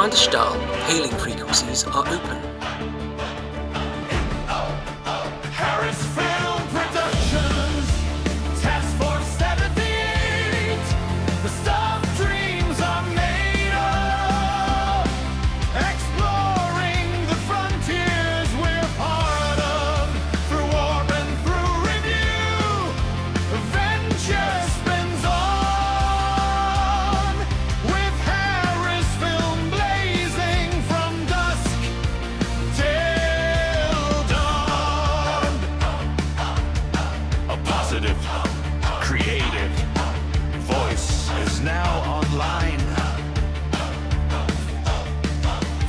Understahl hailing frequencies are open. HarrisFilm Productions, Task Force 78. The stuff dreams are made of. Exploring the frontiers we're part of. Through war and through review, adventure spins on. With HarrisFilm blazing from dusk till dawn. A positive, creative voice is now online.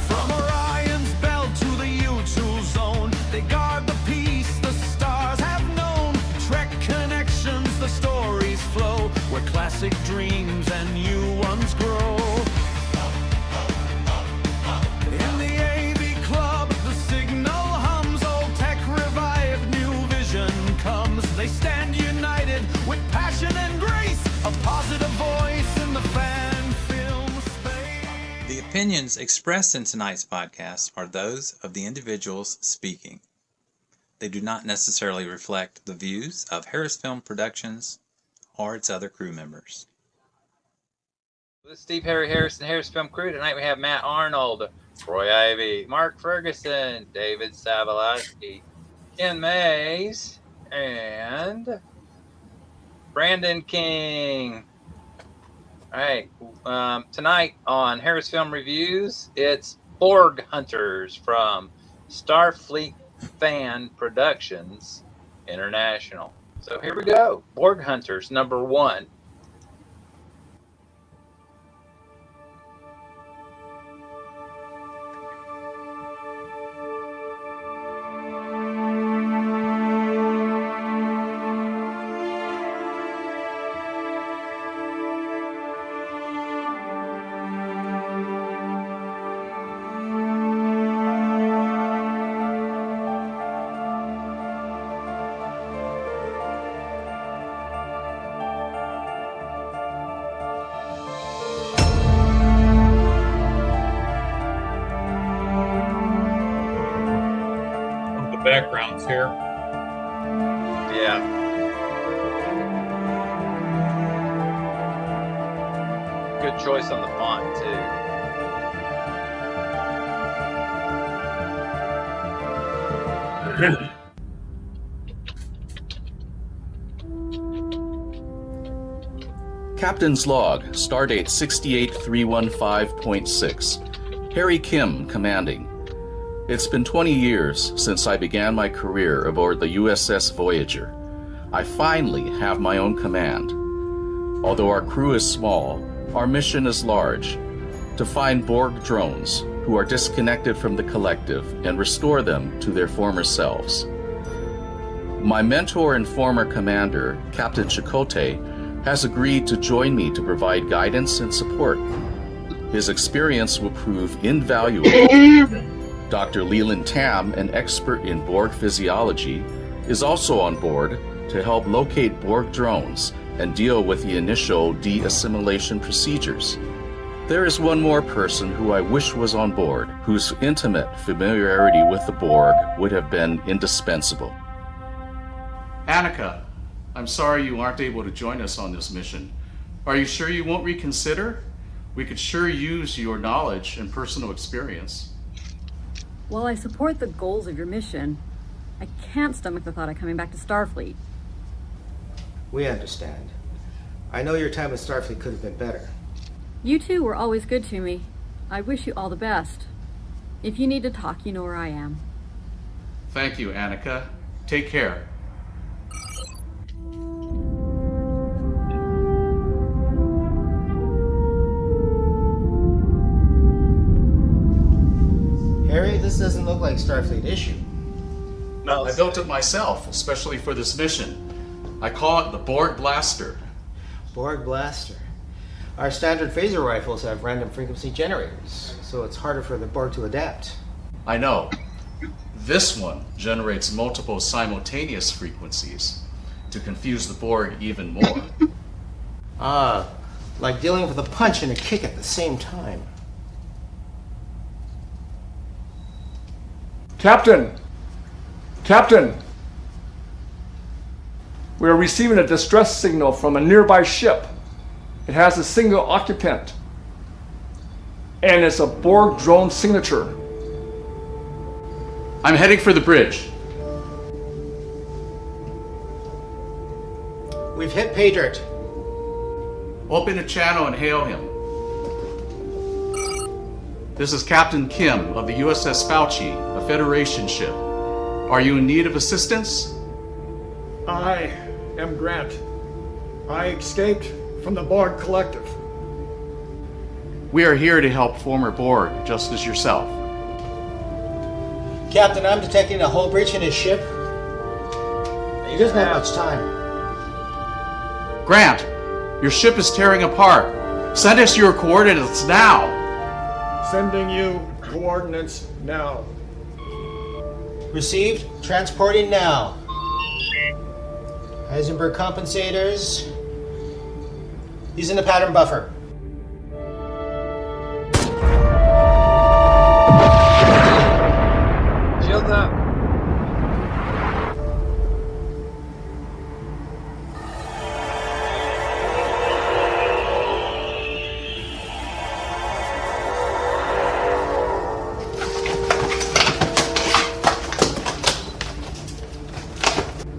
From Orion's belt to the U2 zone, they guard the peace the stars have known. Trek connections, the stories flow, where classic dreams and new ones grow. In the AV Club, the signal hums, old tech revived, new vision comes. They stand united with passion and grace, a positive voice in the fan film space. The opinions expressed in tonight's podcast are those of the individuals speaking. They do not necessarily reflect the views of HarrisFilm Productions or its other crew members. This is Steve Harry Harris and HarrisFilm crew. Tonight we have Matt Arnold, Roy Ivy, Mark Ferguson, David Savalowski, Ken Mays, and Brandon King. All right, tonight on HarrisFilm Reviews, it's Borg Hunters from Starfleet Fan Productions International. So here we go. Borg Hunters number 1. Backgrounds here. Yeah. Good choice on the font, too. Captain's Log, Stardate 68315.6. Harry Kim, commanding. It's been 20 years since I began my career aboard the USS Voyager. I finally have my own command. Although our crew is small, our mission is large: to find Borg drones who are disconnected from the collective and restore them to their former selves. My mentor and former commander, Captain Chakotay, has agreed to join me to provide guidance and support. His experience will prove invaluable. Dr. Leland Tam, an expert in Borg physiology, is also on board to help locate Borg drones and deal with the initial de-assimilation procedures. There is one more person who I wish was on board, whose intimate familiarity with the Borg would have been indispensable. Annika, I'm sorry you aren't able to join us on this mission. Are you sure you won't reconsider? We could sure use your knowledge and personal experience. While I support the goals of your mission, I can't stomach the thought of coming back to Starfleet. We understand. I know your time at Starfleet could have been better. You two were always good to me. I wish you all the best. If you need to talk, you know where I am. Thank you, Annika. Take care. Harry, this doesn't look like Starfleet issue. No, I built it myself, especially for this mission. I call it the Borg Blaster. Borg Blaster. Our standard phaser rifles have random frequency generators, so it's harder for the Borg to adapt. I know. This one generates multiple simultaneous frequencies to confuse the Borg even more. Ah, like dealing with a punch and a kick at the same time. Captain! Captain! We are receiving a distress signal from a nearby ship. It has a single occupant. And it's a Borg drone signature. I'm heading for the bridge. We've hit pay dirt. Open a channel and hail him. This is Captain Kim of the USS Fauci, a Federation ship. Are you in need of assistance? I am Grant. I escaped from the Borg Collective. We are here to help former Borg, just as yourself. Captain, I'm detecting a hull breach in his ship. He doesn't have much time. Grant, your ship is tearing apart. Send us your coordinates now. Sending you coordinates now. Received. Transporting now. Heisenberg compensators. He's in the pattern buffer. Shields up.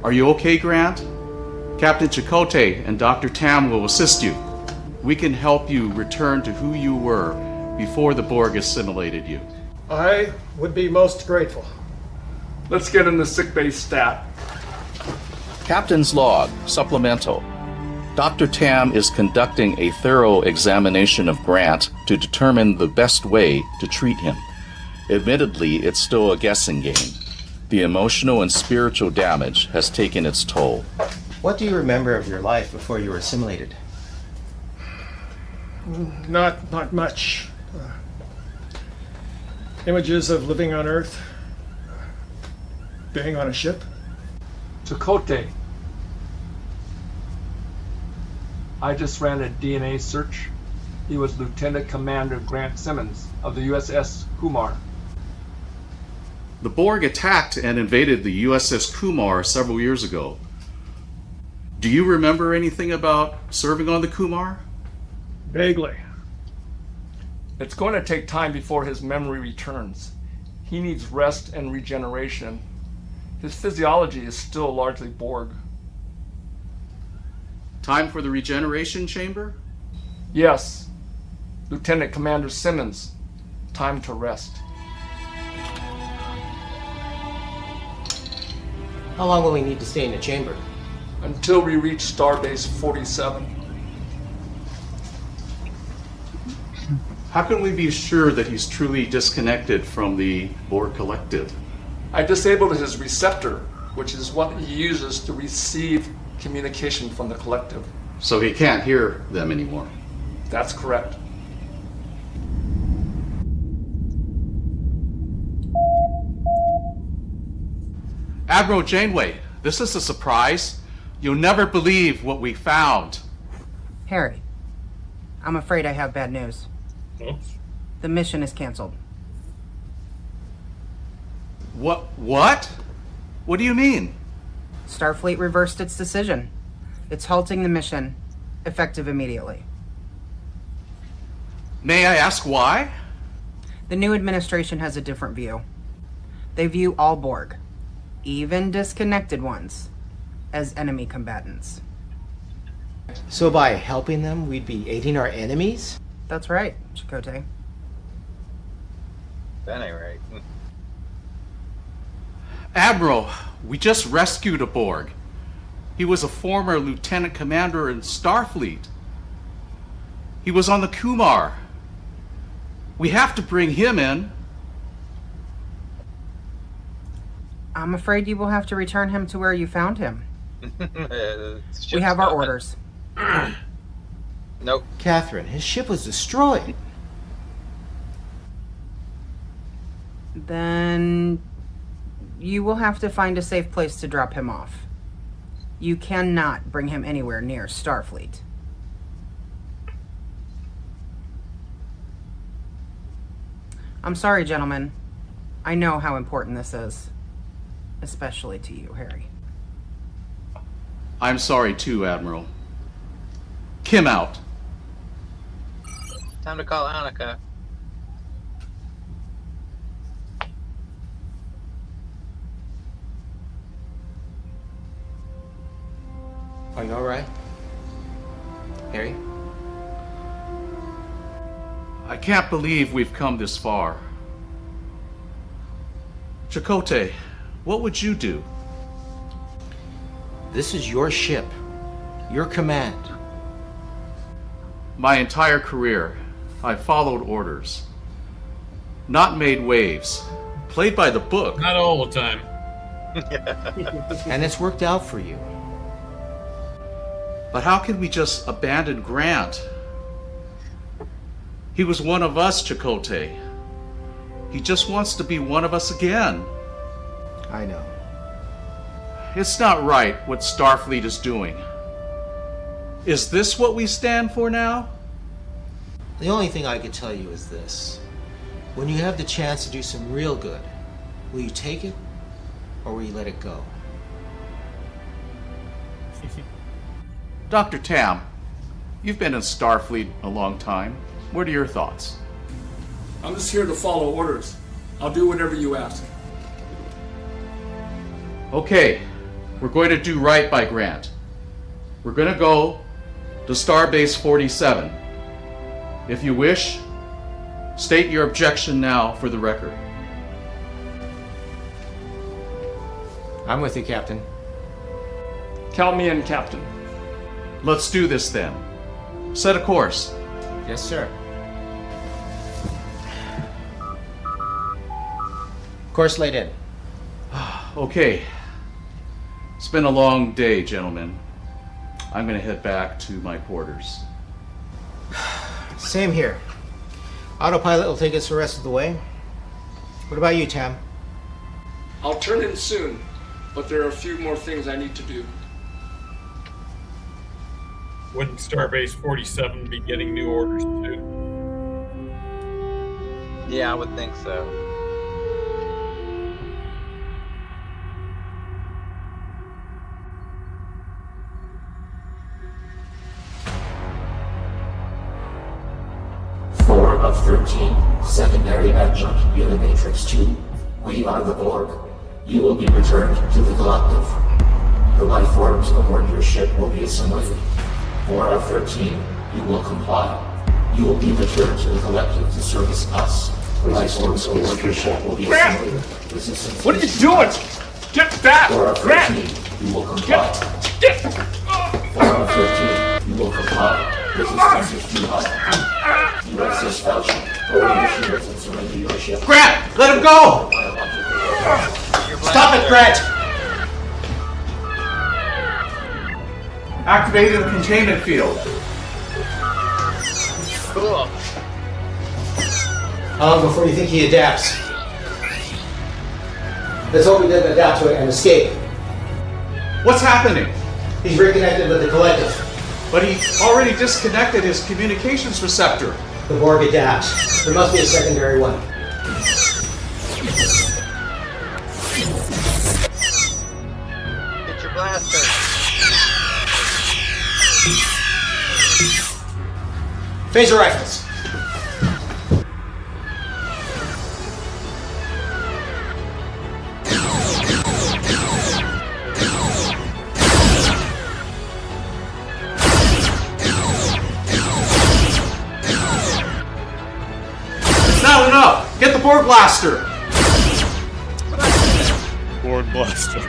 Are you okay, Grant? Captain Chakotay and Dr. Tam will assist you. We can help you return to who you were before the Borg assimilated you. I would be most grateful. Let's get in the sickbay stat. Captain's log, supplemental. Dr. Tam is conducting a thorough examination of Grant to determine the best way to treat him. Admittedly, it's still a guessing game. The emotional and spiritual damage has taken its toll. What do you remember of your life before you were assimilated? Not much. Images of living on Earth, being on a ship. Chakotay. I just ran a DNA search. He was Lieutenant Commander Grant Simmons of the USS Kumar. The Borg attacked and invaded the USS Kumar several years ago. Do you remember anything about serving on the Kumar? Vaguely. It's going to take time before his memory returns. He needs rest and regeneration. His physiology is still largely Borg. Time for the regeneration chamber? Yes. Lieutenant Commander Simmons, time to rest. How long will we need to stay in the chamber? Until we reach Starbase 47. How can we be sure that he's truly disconnected from the Borg Collective? I disabled his receptor, which is what he uses to receive communication from the collective. So he can't hear them anymore. That's correct. Admiral Janeway, this is a surprise. You'll never believe what we found. Harry, I'm afraid I have bad news. Oops. The mission is canceled. What? What do you mean? Starfleet reversed its decision. It's halting the mission, effective immediately. May I ask why? The new administration has a different view. They view all Borg, even disconnected ones, as enemy combatants. So by helping them, we'd be aiding our enemies? That's right, Chakotay. That ain't right. Admiral, we just rescued a Borg. He was a former lieutenant commander in Starfleet. He was on the Kumar. We have to bring him in. I'm afraid you will have to return him to where you found him. We have our orders. Nope. Catherine, his ship was destroyed. Then you will have to find a safe place to drop him off. You cannot bring him anywhere near Starfleet. I'm sorry, gentlemen. I know how important this is. Especially to you, Harry. I'm sorry too, Admiral. Kim out. Time to call Annika. Are you alright? Harry? I can't believe we've come this far. Chakotay, what would you do? This is your ship. Your command. My entire career, I followed orders. Not made waves. Played by the book. Not all the time. And it's worked out for you. But how can we just abandon Grant? He was one of us, Chakotay. He just wants to be one of us again. I know. It's not right what Starfleet is doing. Is this what we stand for now? The only thing I can tell you is this. When you have the chance to do some real good, will you take it or will you let it go? Dr. Tam, you've been in Starfleet a long time. What are your thoughts? I'm just here to follow orders. I'll do whatever you ask. Okay, we're going to do right by Grant. We're going to go to Starbase 47. If you wish, state your objection now for the record. I'm with you, Captain. Count me in, Captain. Let's do this then. Set a course. Yes, sir. Course laid in. Okay. It's been a long day, gentlemen. I'm going to head back to my quarters. Same here. Autopilot will take us the rest of the way. What about you, Tam? I'll turn in soon, but there are a few more things I need to do. Wouldn't Starbase 47 be getting new orders too? Yeah, I would think so. Of 13, secondary adjunct Unimatrix 2. We are the Borg. You will be returned to the Collective. The life forms aboard your ship will be assimilated. 4 of 13, you will comply. You will be returned to the Collective to service us. The life forms aboard your ship will be assimilated. Resistance. What are you doing? Get back! 4 of 13, you will comply. 4 of 13, you will comply. Resistance is too high. USS Falchion, lower your shields and surrender your ship. Grant! Let him go! Stop it, Grant! Activating the containment field. Cool. How long before you think he adapts? Let's hope he doesn't adapt to it and escape. What's happening? He's reconnected with the Collective. But he already disconnected his communications receptor. The Borg adapts. There must be a secondary one. Get your blaster. Phaser rifles. Not enough! Get the Borg blaster! Borg blaster.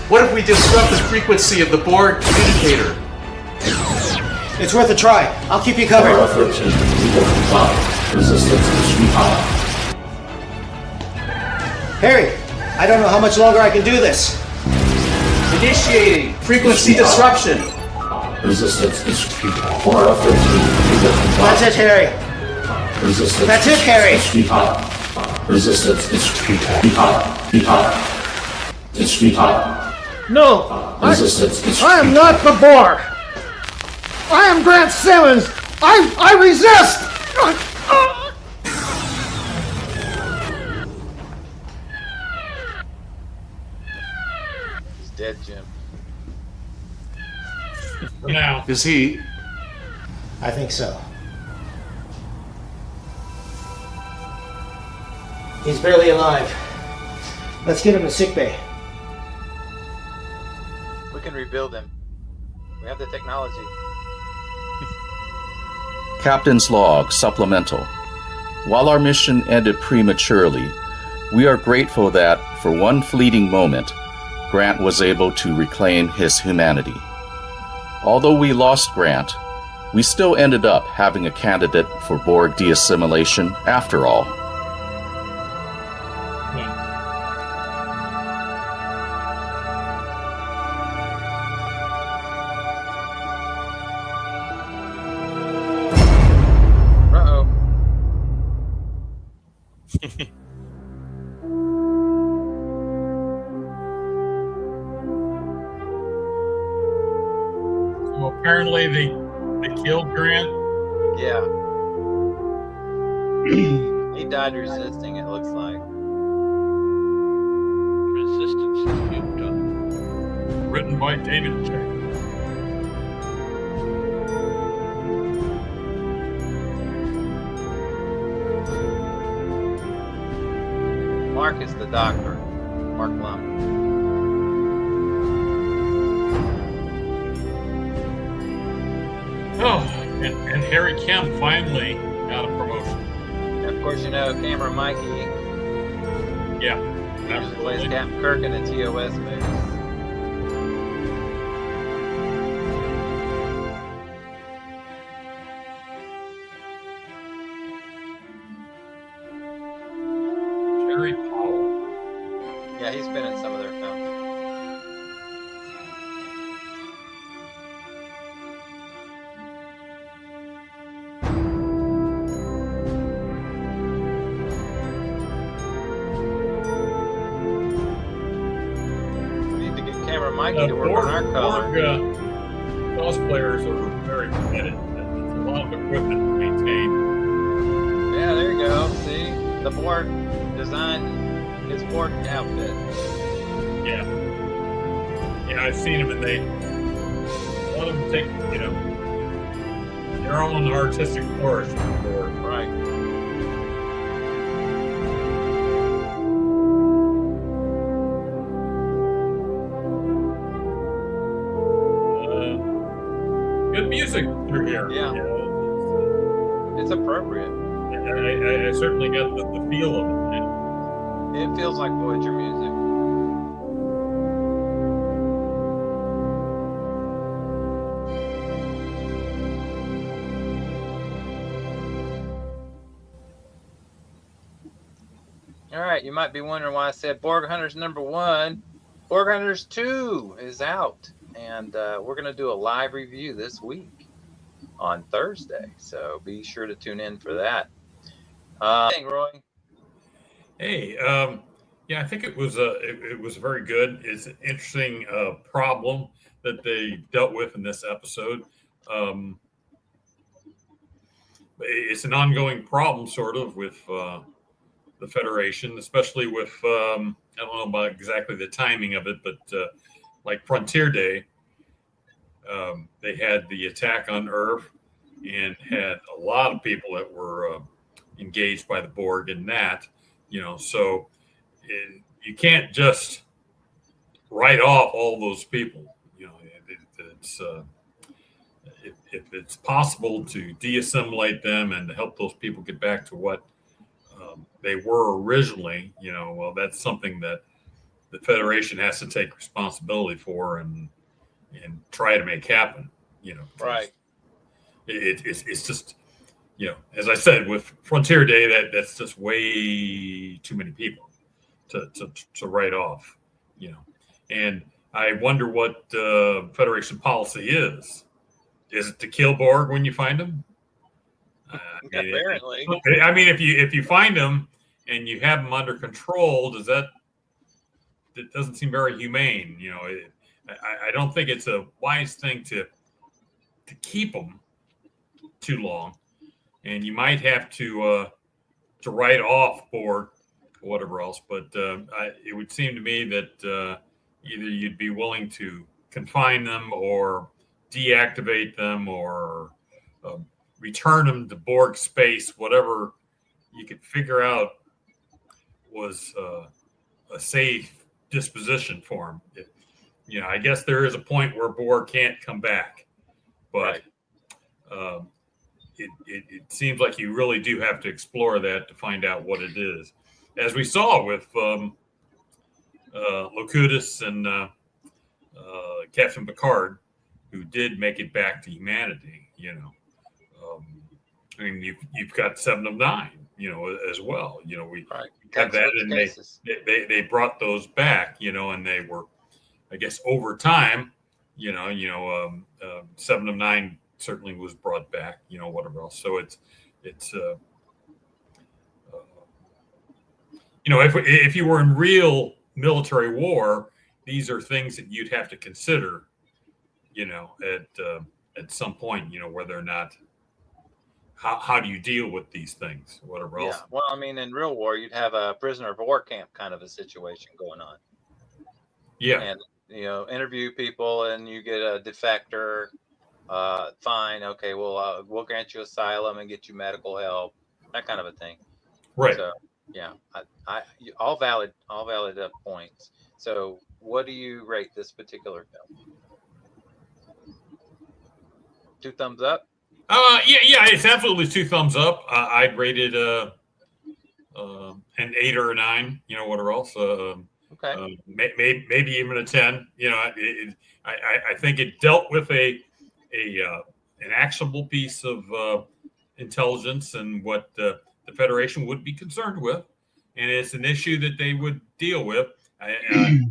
What if we disrupt the frequency of the Borg communicator? It's worth a try. I'll keep you covered. 4 of 13, you will comply. Resistance is too high. Harry, I don't know how much longer I can do this. Initiating frequency disruption. Resistance is 4 of 13, you will comply. That's it, Harry. Resistance That's it, Harry. is too high. Resistance is too high. It's too high. No! Resistance is... I am not the Borg! I am Grant Simmons! I resist! He's dead, Jim. Now, Is he? I think so. He's barely alive. Let's get him to sickbay. We can rebuild him. We have the technology. Captain's log supplemental. While our mission ended prematurely, we are grateful that, for one fleeting moment, Grant was able to reclaim his humanity. Although we lost Grant, we still ended up having a candidate for Borg de-assimilation after all. So apparently they killed Grant. Yeah. He died resisting, it looks like. Resistance is fueled up. Written by David Cheng. Mark is the doctor. Mark Lum. Oh, and Harry Kim finally got a promotion. And of course, you know, Camera Mikey. Yeah, He usually plays absolutely. Captain Kirk in the TOS movies. Jerry Powell. Yeah, he's been in some of their films. We need to get Camera Mikey to work on our color. Borg cosplayers are very committed. It's a lot of equipment to maintain. Yeah, there you go. See? The Borg designed his Borg outfit. Yeah. Yeah, I've seen them, and a lot of them take, their own artistic flourish before. Right. Good music through here. Yeah. It's appropriate. I certainly got the feel of it. It feels like Voyager music. All right, you might be wondering why I said Borg Hunters #1. Borg Hunters 2 is out, and we're going to do a live review this week on Thursday, so be sure to tune in for that. Hey, Roy. Hey, yeah, I think it was very good. It's an interesting problem that they dealt with in this episode. It's an ongoing problem, sort of, with the Federation, especially with I don't know about exactly the timing of it, but like Frontier Day, they had the attack on Earth and had a lot of people that were engaged by the Borg in that. So you can't just write off all those people. If it's possible to de-assimilate them and to help those people get back to what they were originally, well, that's something that the Federation has to take responsibility for and try to make happen. Right. It's just. As I said, with Frontier Day, that's just way too many people to write off, And I wonder what Federation policy is. Is it to kill Borg when you find them? Apparently. If you find them and you have them under control, it doesn't seem very humane. I don't think it's a wise thing to keep them too long, and you might have to write off Borg or whatever else. But it would seem to me that either you'd be willing to confine them or deactivate them or return them to Borg space, whatever you could figure out was a safe disposition for them. I guess there is a point where Borg can't come back, but it seems like you really do have to explore that to find out what it is, as we saw with Locutus and Captain Picard, who did make it back to humanity. I mean, you've got 7 of 9, as well. We have that, and they brought those back, and they were, I guess, over time, 7 of 9 certainly was brought back, whatever else. So it's if you were in real military war, these are things that you'd have to consider, at some point, whether or not, how do you deal with these things, whatever else. Yeah, well, I mean, in real war, you'd have a prisoner of war camp kind of a situation going on. Yeah. And, interview people, and you get a defector, fine, okay, well, we'll grant you asylum and get you medical help, that kind of a thing. Right. So, yeah, I all valid points. So, what do you rate this particular film? 2 thumbs up? Yeah, it's absolutely 2 thumbs up. I'd rate it an 8 or a 9, whatever else. Okay. Maybe even a 10. I think it dealt with an actionable piece of intelligence and what the Federation would be concerned with, and it's an issue that they would deal with. I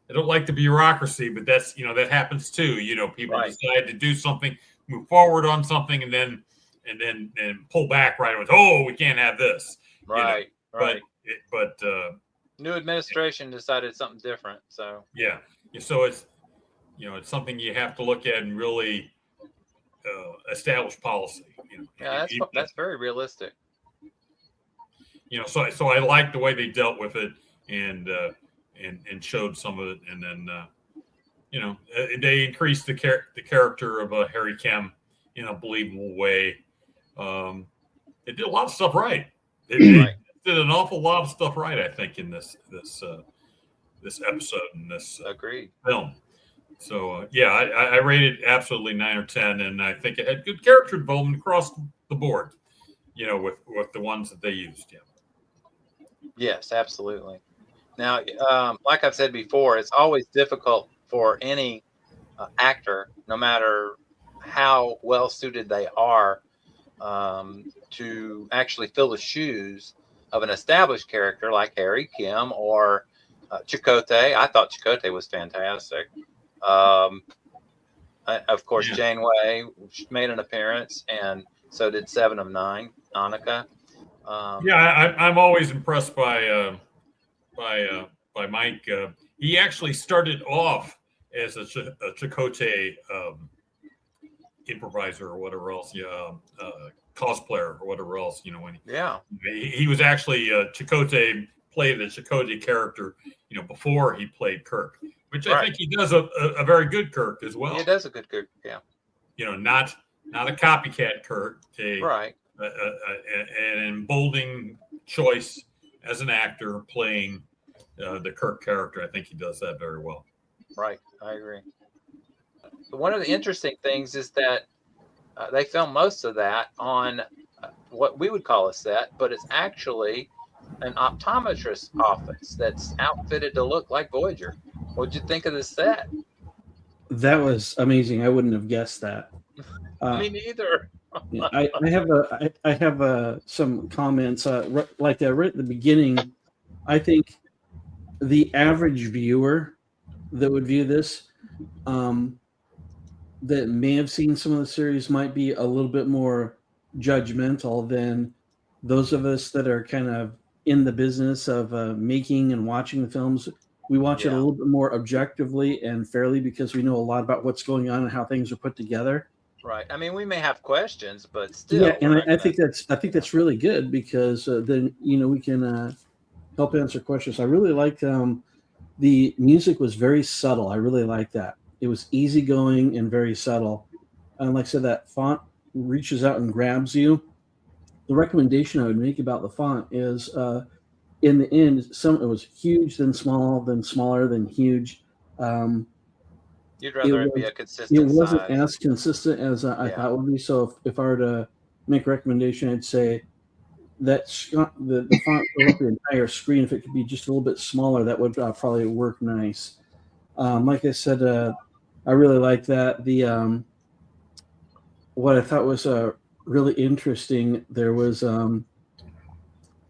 don't like the bureaucracy, but that's that happens too. People decide to do something, move forward on something, and then pull back right away. Oh, we can't have this. Right. Right. But new administration decided something different. So yeah. So it's it's something you have to look at and really establish policy. Yeah, that's very realistic. So I like the way they dealt with it and showed some of it, and then they increased the character of Harry Kim in a believable way. They did a lot of stuff right. They did an awful lot of stuff right, I think, in this episode and this film. So I rated absolutely 9 or 10, and I think it had good character development across the board. With the ones that they used. Yeah. Yes, absolutely. Now, like I've said before, it's always difficult for any actor, no matter how well suited they are, to actually fill the shoes of an established character like Harry Kim or Chakotay. I thought Chakotay was fantastic. Of course, Janeway made an appearance, and so did 7 of 9, Annika. I'm always impressed by Mike. He actually started off as a Chakotay improviser or whatever else, cosplayer or whatever else. When he was actually Chakotay, played the Chakotay character, before he played Kirk, which I think he does a very good Kirk as well. He does a good Kirk, yeah. Not a copycat Kirk, right. An emboldening choice as an actor playing the Kirk character. I think he does that very well. Right, I agree. One of the interesting things is that they film most of that on what we would call a set, but it's actually an optometrist office that's outfitted to look like Voyager. What'd you think of the set? That was amazing. I wouldn't have guessed that. Me neither. I have some comments like that right at the beginning. I think the average viewer that would view this, that may have seen some of the series, might be a little bit more judgmental than those of us that are kind of in the business of making and watching the films We watch it a Yeah. little bit more objectively and fairly because we know a lot about what's going on and how things are put together. Right. I mean, we may have questions, but still, Yeah, and we're I, not I gonna. think that's really good because then we can help answer questions. I really liked the music was very subtle. I really liked that. It was easygoing and very subtle. And like I said, that font reaches out and grabs you. The recommendation I would make about the font is in the end, it was huge, then small, then smaller, then huge. You'd rather it be a It consistent wasn't size. as consistent as I Yeah. thought it would be. So if I were to make a recommendation, I'd say that the font fill up the entire screen. If it could be just a little bit smaller, that would probably work nice. Like I said, I really like that. The what I thought was really interesting. There was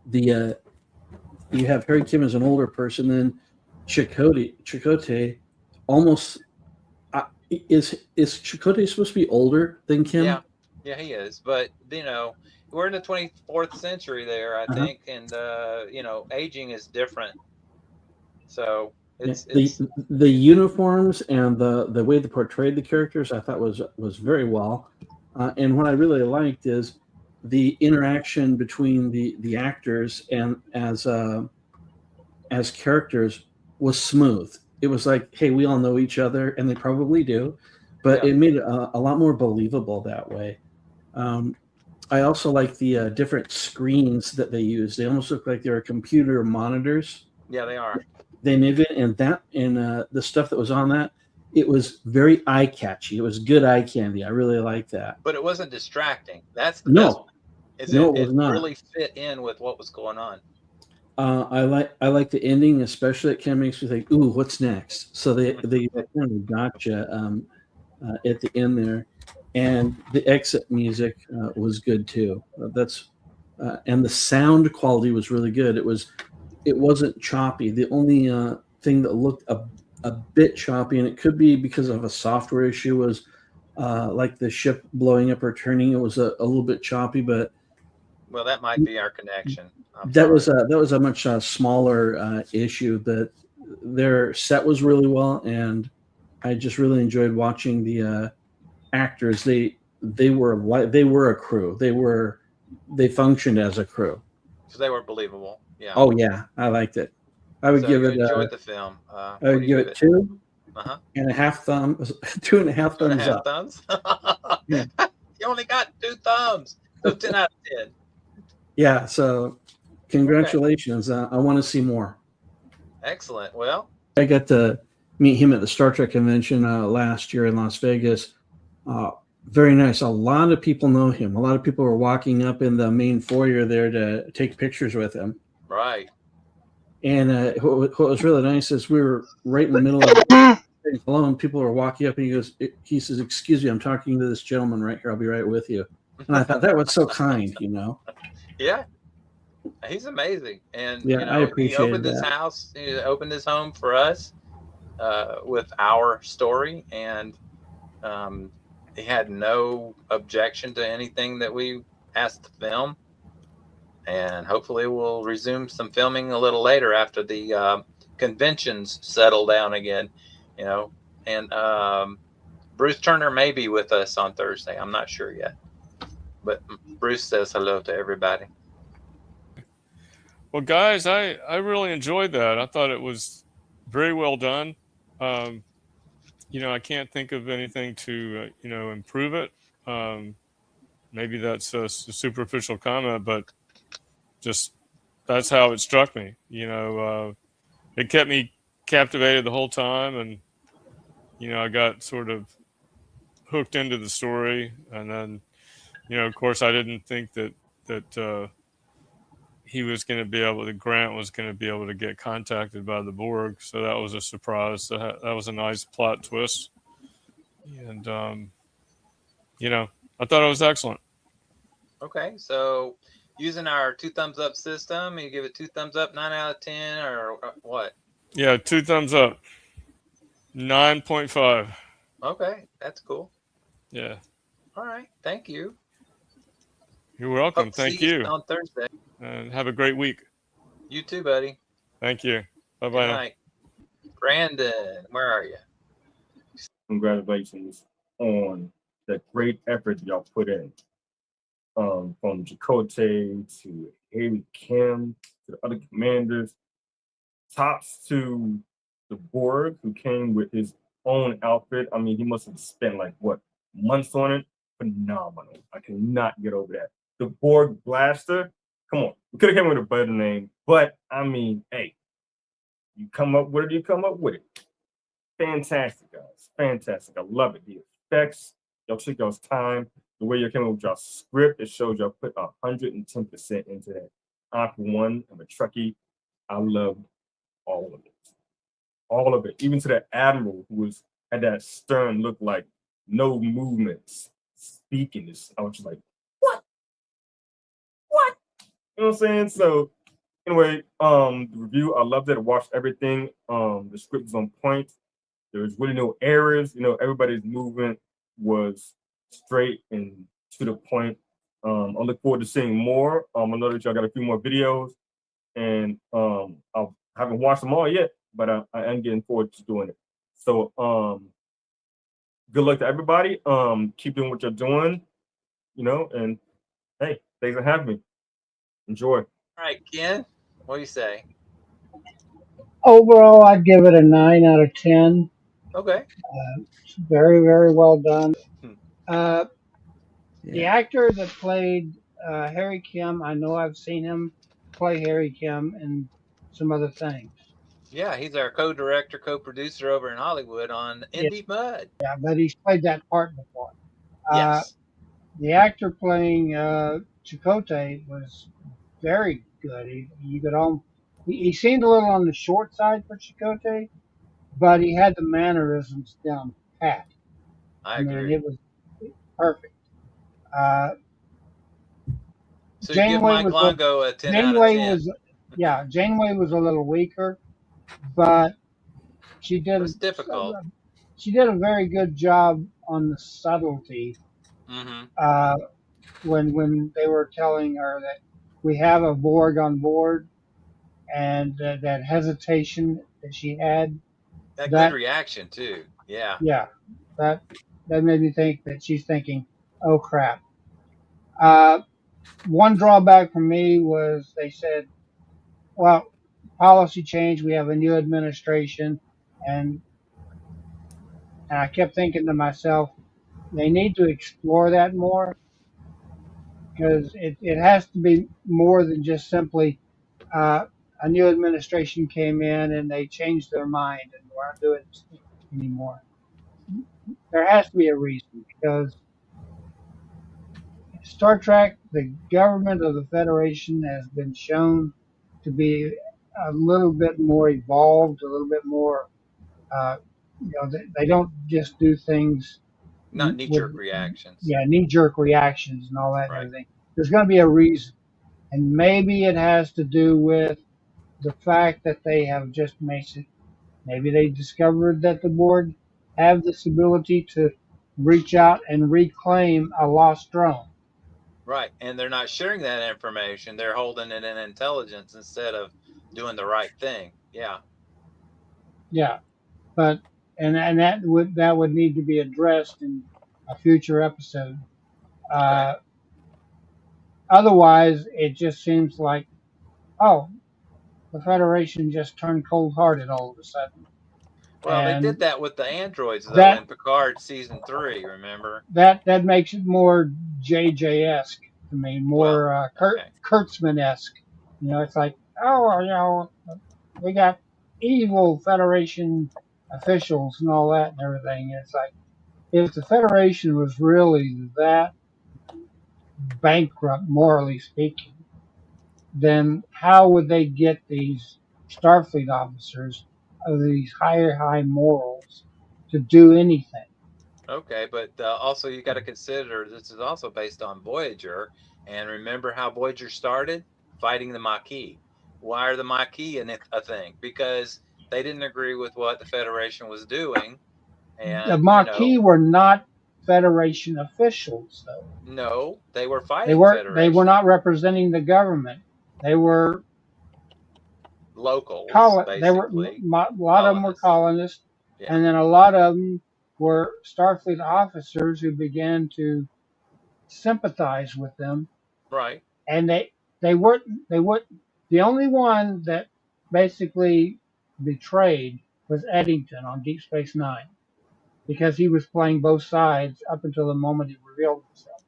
the you have Harry Kim as an older person, then Chakotay almost is Chakotay supposed to be older than Kim? Yeah, yeah, he is. But we're in the 24th century there, I think, and aging is different. So it's the uniforms and the way they portrayed the characters, I thought was very well. And what I really liked is the interaction between the actors and as characters was smooth. It was like, hey, we all know each other, and they probably do, but it made it a lot more believable that way. I also like the different screens that they use. They almost look like they're computer monitors. Yeah, they are. They made it, and the stuff that was on that, it was very eye catchy. It was good eye candy. I really liked that. But it wasn't distracting. That's the best. It was not. Really fit in with what was going on. I like the ending, especially. It kind of makes me think, "Ooh, what's next?" So they kind of gotcha at the end there, and the exit music was good too. And the sound quality was really good. It wasn't choppy. The only thing that looked a bit choppy, and it could be because of a software issue, was like the ship blowing up or turning. It was a little bit choppy, but well, that might be our connection. That was a much smaller issue. That their set was really well, and I just really enjoyed watching the actors. They were a crew. They functioned as a crew. So they were believable. Yeah. Oh yeah, I liked it. I would give it. Enjoyed the film. I would give it 2.5 thumbs. 2.5 thumbs up. Thumbs. Yeah. You only got 2 thumbs. So 10 out of 10. Yeah. So, congratulations. I want to see more. Excellent. Well, I got to meet him at the Star Trek convention last year in Las Vegas. Very nice. A lot of people know him. A lot of people were walking up in the main foyer there to take pictures with him. Right. And what was really nice is we were right in the middle of hello, and people were walking up, and he says, "Excuse me, I'm talking to this gentleman right here. I'll be right with you." And I thought that was so kind, Yeah. He's amazing. And I appreciate he opened his house, he opened his home for us with our story, and he had no objection to anything that we asked to film. And hopefully we'll resume some filming a little later after the conventions settle down again, And Bruce Turner may be with us on Thursday. I'm not sure yet. But Bruce says hello to everybody. Well, guys, I really enjoyed that. I thought it was very well done. I can't think of anything to, improve it. Maybe that's a superficial comment, but just that's how it struck me. It kept me captivated the whole time, and I got sort of hooked into the story. And then, of course, I didn't think that he was going to be able to, Grant was going to be able to get contacted by the Borg. So that was a surprise. That was a nice plot twist. And, I thought it was excellent. Okay. So using our 2 thumbs up system, you give it 2 thumbs up, 9 out of 10, or what? Yeah. 2 thumbs up. 9.5. Okay. That's cool. Yeah. All right. Thank you. You're welcome. Hope Thank to see you. On Thursday. And have a great week. You too, buddy. Thank you. Bye-bye. Good now. night. Brandon, where are you? Congratulations on the great effort y'all put in. From Chakotay to Haley Kim to the other commanders. Tops to the Borg, who came with his own outfit. I mean, he must have spent like what, months on it. Phenomenal. I cannot get over that. The Borg Blaster. Come on, we could have came with a better name, but I mean, hey, you come up with it, you come up with it. Fantastic, guys. Fantastic. I love it. The effects, y'all took y'all's time. The way you came up with y'all script, it shows y'all put 110% into that. I, for one, am a Trekkie. I love all of it. All of it. Even to that admiral who had that stern look, like no movements, speaking this. I was just like, what? What? You know what I'm saying? So anyway, the review, I loved it. I watched everything. The script was on point. There was really no errors. You know, everybody's movement was straight and to the point. I look forward to seeing more. I know that y'all got a few more videos, and I haven't watched them all yet, but I am getting forward to doing it. So good luck to everybody. Keep doing what you're doing, you know, and hey, thanks for having me. Enjoy. All right, Ken, what do you say? Overall, I'd give it a 9 out of 10. Okay. It's very, very well done. The actor that played Harry Kim, I know I've seen him play Harry Kim in some other things. Yeah, he's our co-director, co-producer over in Hollywood on Indie Mud. Yeah, but he's played that part before. Yes. The actor playing Chakotay was very good. You could he seemed a little on the short side for Chakotay, but he had the mannerisms down pat. I agree. It was perfect. So you give Mike Longo a 10 out of 10. Janeway was a little weaker, but she did. It was difficult. She did a very good job on the subtlety. Mm-hmm. When they were telling her that we have a Borg on board, and that hesitation that she had. That good reaction too. Yeah. Yeah, that made me think that she's thinking, "Oh crap." One drawback for me was they said, "Well, policy change. We have a new administration," and I kept thinking to myself, they need to explore that more, because it has to be more than just simply a new administration came in and they changed their mind and weren't doing it anymore. There has to be a reason, because Star Trek, the government of the Federation, has been shown to be a little bit more evolved, a little bit more. They don't just do things. Not knee-jerk reactions. Yeah, knee-jerk reactions and all that and everything. There's going to be a reason, and maybe it has to do with the fact that they have just maybe they discovered that the Borg have this ability to reach out and reclaim a lost drone. Right, and they're not sharing that information. They're holding it in intelligence instead of doing the right thing. Yeah. Yeah, but and that would need to be addressed in a future episode. Otherwise, it just seems like, oh, the Federation just turned cold-hearted all of a sudden. Well, they did that with the androids though in Picard season 3. Remember? That makes it more JJ-esque to me, more Kurtzman-esque. It's like, oh, we got evil Federation officials and all that and everything. It's like, if the Federation was really that bankrupt, morally speaking, then how would they get these Starfleet officers of these high morals to do anything? Okay, but also you got to consider this is also based on Voyager, and remember how Voyager started? Fighting the Maquis. Why are the Maquis a thing? Because they didn't agree with what the Federation was doing. And the Maquis were not Federation officials, though. No, they were fighting Federation. Federation. They were not representing the government. They were locals, They were basically. a lot of them were colonists, Yeah. and then a lot of them were Starfleet officers who began to sympathize with them. Right. And they weren't the only one that basically betrayed was Eddington on Deep Space Nine, because he was playing both sides up until the moment he revealed himself.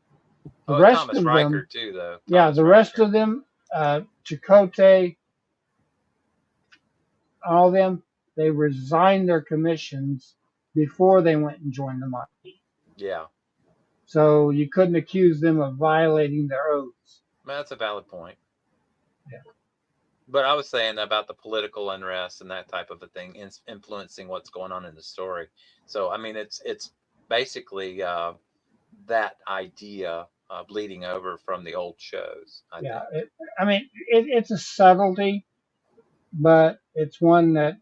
The rest Thomas of Riker them, too, though. the rest of them, Chakotay, all of them, they resigned their commissions before they went and joined the Maquis. Yeah. So you couldn't accuse them of violating their oaths. That's a valid point. Yeah. But I was saying about the political unrest and that type of a thing influencing what's going on in the story. So, I mean, it's basically that idea bleeding over from the old shows. I think. It's a subtlety, but it's one that,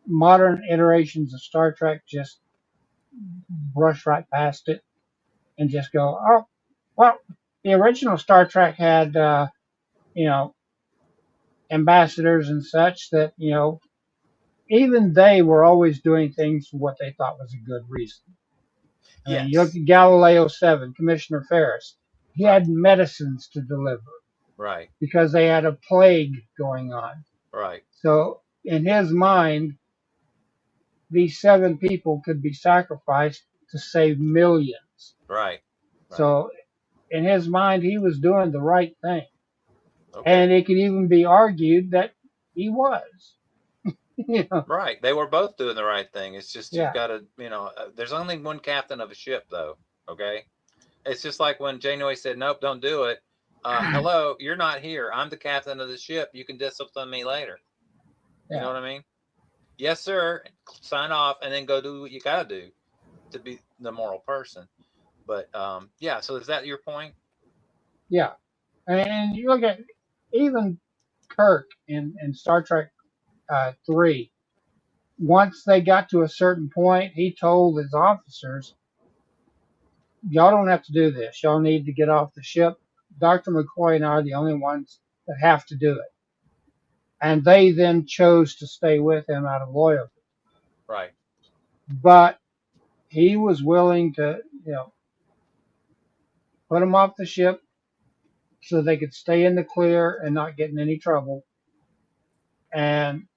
modern iterations of Star Trek just brush right past it and just go, oh, well, the original Star Trek had, ambassadors and such that, even they were always doing things for what they thought was a good reason. I mean, you look at Galileo 7, Commissioner Ferris. He had medicines to deliver. Right. Because they had a plague going on. Right. So in his mind, these 7 people could be sacrificed to save millions. Right. So in his mind, he was doing the right thing. Okay. And it could even be argued that he was. Right. They were both doing the right thing. It's just you've got to, there's only one captain of a ship, though. Okay. It's just like when Janeway said, nope, don't do it. Hello, you're not here. I'm the captain of the ship. You can discipline me later. You know what I mean? Yes, sir. Sign off and then go do what you got to do to be the moral person. But, so is that your point? Yeah. And you look at even Kirk in Star Trek 3. Once they got to a certain point, he told his officers, y'all don't have to do this. Y'all need to get off the ship. Dr. McCoy and I are the only ones that have to do it. And they then chose to stay with him out of loyalty. Right. But he was willing to, put them off the ship so they could stay in the clear and not get in any trouble. And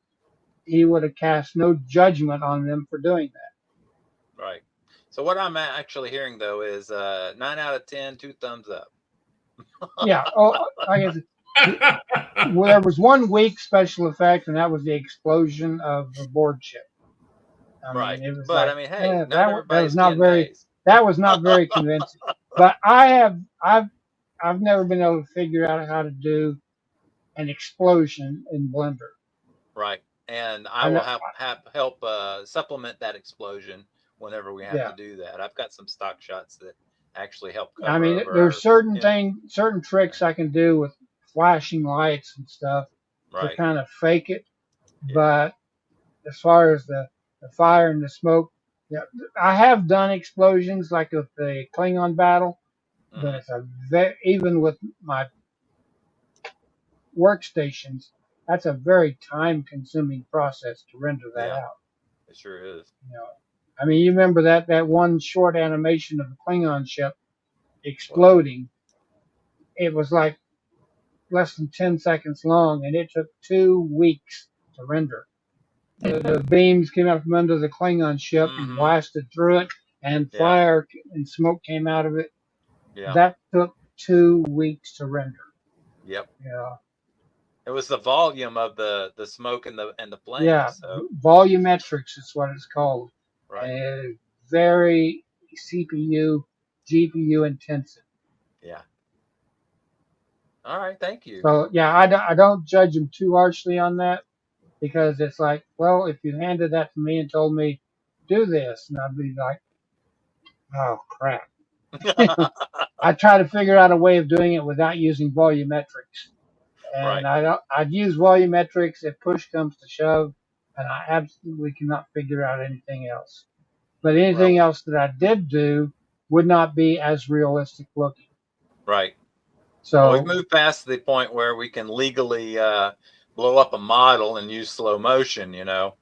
he would have cast no judgment on them for doing that. Right. So what I'm actually hearing, though, is 9 out of 10, 2 thumbs up. Yeah. Oh, I guess well, there was one weak special effect, and that was the explosion of the Borg ship. Right. But hey, that was not very. That was not very convincing. But I've never been able to figure out how to do an explosion in Blender. Right. And I will help supplement that explosion whenever we have to do that. I've got some stock shots that actually help cover there's certain tricks I can do with flashing lights and stuff to kind of fake it. Yeah. But as far as the fire and the smoke, I have done explosions like with the Klingon battle, but it's even with my workstations, that's a very time-consuming process to render that out. It sure is. I mean, you remember that one short animation of the Klingon ship exploding? It was like less than 10 seconds long, and it took 2 weeks to render. The beams came out from under the Klingon ship and blasted through it, and fire and smoke came out of it. Yeah. That took 2 weeks to render. Yep. Yeah. It was the volume of the smoke and the flames. Yeah. So. Volumetrics is what it's called. Right. And very CPU, GPU intensive. Yeah. All right. Thank you. So I don't judge them too harshly on that, because it's like, well, if you handed that to me and told me do this, and I'd be like, oh crap. I try to figure out a way of doing it without using volumetrics. And I'd use volumetrics if push comes to shove, and I absolutely cannot figure out anything else. But anything else that I did do would not be as realistic looking. Right. Well, we've So moved past the point where we can legally blow up a model and use slow motion, you know,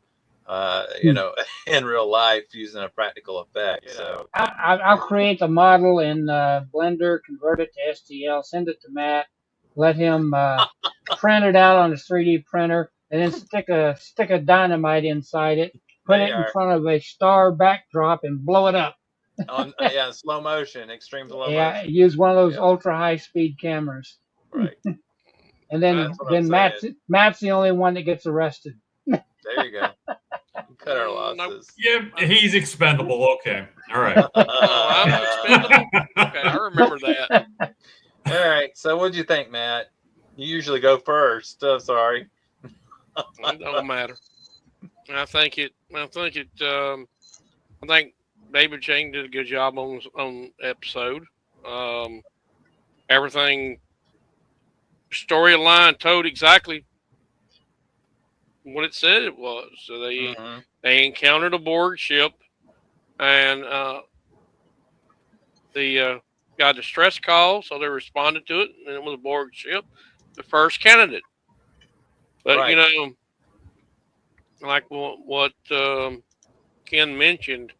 in real life using a practical effect. So I'll create the model in Blender, convert it to STL, send it to Matt, let him print it out on his 3D printer, and then stick a dynamite inside it, put there it you in are. front of a star backdrop, and blow it up. Yeah, slow motion, extreme slow Yeah, motion. use one of those ultra high speed cameras. Right. And then That's what I'm Matt's the only one that gets arrested. There you go. Cut our losses. Yeah, he's expendable. Okay. All right. Oh, I'm expendable. Okay, I remember that. All right. So, what'd you think, Matt? You usually go first. Sorry. It don't matter. I think David Cheng did a good job on episode. Everything storyline told exactly what it said it was. So they encountered a Borg ship, and they got a distress call, so they responded to it, and it was a Borg ship, the first candidate. But Right. you know, like what Ken mentioned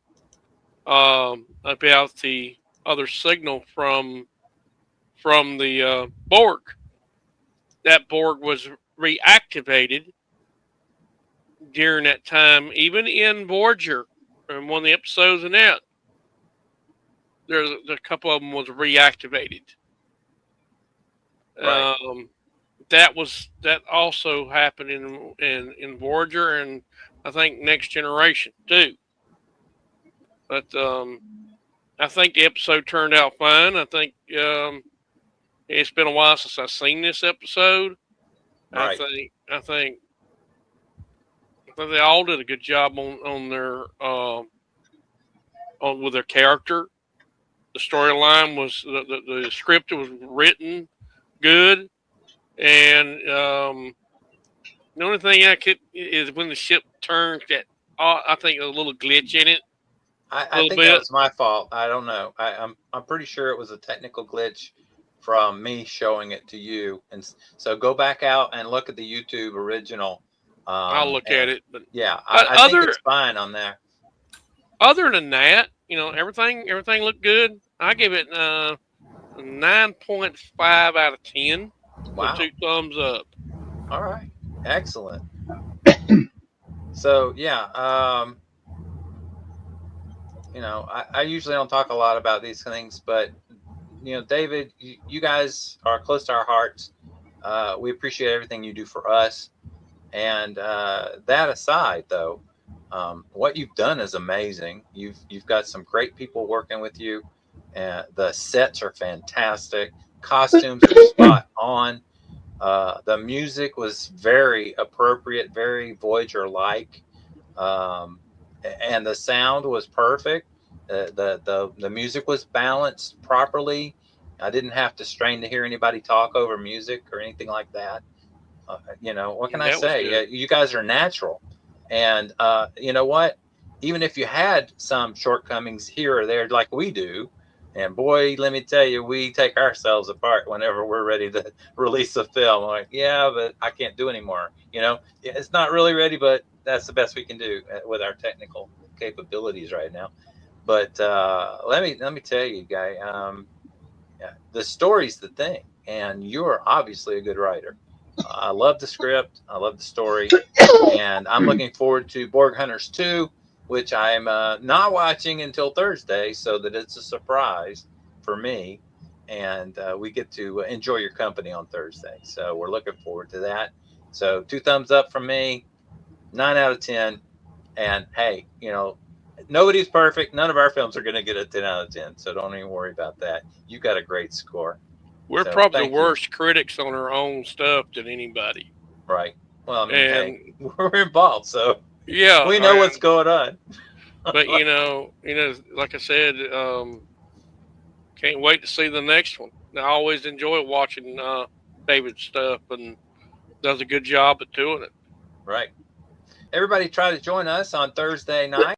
about the other signal from the Borg. That Borg was reactivated during that time, even in Voyager, and one of the episodes in that, there's a couple of them was reactivated. Right. That also happened in Voyager, and I think Next Generation too. But I think the episode turned out fine. I think it's been a while since I've seen this episode. Right. I think they all did a good job on their with their character. The storyline was the script was written good, and the only thing is when the ship turns, that I think a little glitch in it. I think that was my fault. I don't know. I'm pretty sure it was a technical glitch from me showing it to you. And so go back out and look at the YouTube original. I'll look at it. But yeah, I think it's fine on there. Other than that, you know, everything looked good. I give it 9.5 out of 10. Wow. 2 thumbs up. All right. Excellent. So yeah, you know, I usually don't talk a lot about these things, but you know, David, you guys are close to our hearts. We appreciate everything you do for us. And that aside, though, what you've done is amazing. You've got some great people working with you. The sets are fantastic. Costumes are spot on. The music was very appropriate, very Voyager-like, and the sound was perfect. The music was balanced properly. I didn't have to strain to hear anybody talk over music or anything like that. You know, what can I say? You guys are natural. And you know what? Even if you had some shortcomings here or there, like we do, and boy, let me tell you, we take ourselves apart whenever we're ready to release a film. I'm like, yeah, but I can't do anymore. You know, it's not really ready, but that's the best we can do with our technical capabilities right now. But let me tell you, guy, the story's the thing, and you're obviously a good writer. I love the script. I love the story. And I'm looking forward to Borg Hunters 2, which I'm not watching until Thursday, so that it's a surprise for me. And we get to enjoy your company on Thursday. So we're looking forward to that. So 2 thumbs up from me, 9 out of 10. And hey, you know, nobody's perfect. None of our films are going to get a 10 out of 10. So don't even worry about that. You got a great score. We're probably the worst critics on our own stuff than anybody. Right. Well, I mean, hey, we're involved, so yeah, we know what's going on. But you know, like I said, can't wait to see the next one. I always enjoy watching David's stuff, and does a good job at doing it. Right. Everybody try to join us on Thursday night,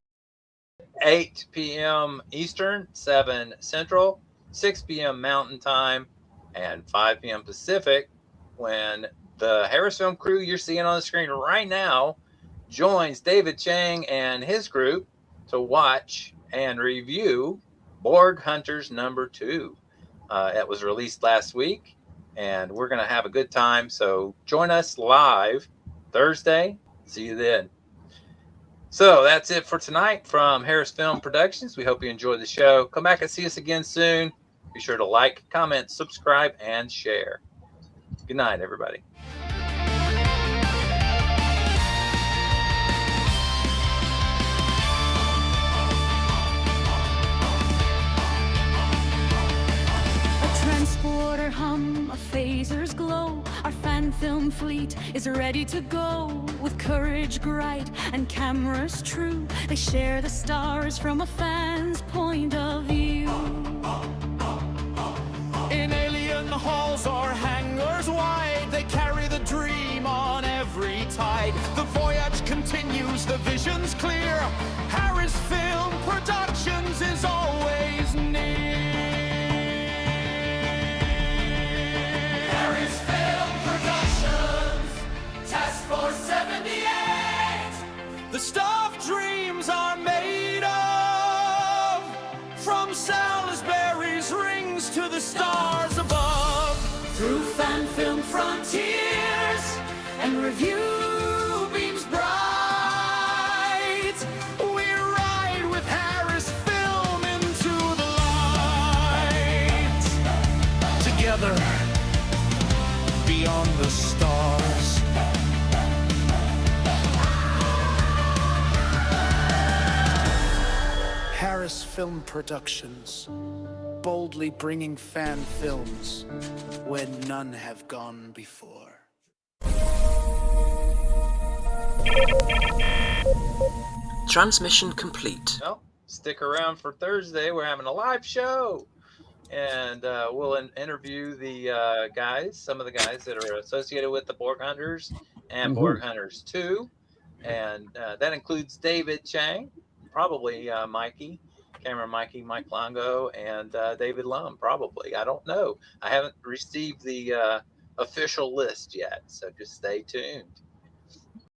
8 p.m. Eastern, 7 Central, 6 p.m. Mountain Time. and 5 p.m. Pacific, when the HarrisFilm crew you're seeing on the screen right now joins David Cheng and his group to watch and review Borg Hunters #2. It was released last week, and we're going to have a good time. So join us live Thursday. See you then. So that's it for tonight from HarrisFilm Productions. We hope you enjoyed the show. Come back and see us again soon. Be sure to like, comment, subscribe, and share. Good night, everybody. Transporter hum, a phaser's glow. Our fan film fleet is ready to go. With courage bright and cameras true, they share the stars from a fan's point of view. In alien halls or hangars wide, they carry the dream on every tide. The voyage continues, the vision's clear. HarrisFilm Productions is always near. Task Force 78. The stuff dreams are made of, from Salisbury's rings to the stars above. Through fan film frontiers and review beams bright, we ride with HarrisFilm into the light. Together, beyond the stars. HarrisFilm Productions, boldly bringing fan films where none have gone before. Transmission complete. Well, stick around for Thursday. We're having a live show. And we'll interview the guys, some of the guys that are associated with the Borg Hunters and Borg Hunters 2. And that includes David Cheng, probably Mikey, Cameron Mikey, Mike Longo, and David Lum, probably. I don't know. I haven't received the official list yet, so just stay tuned.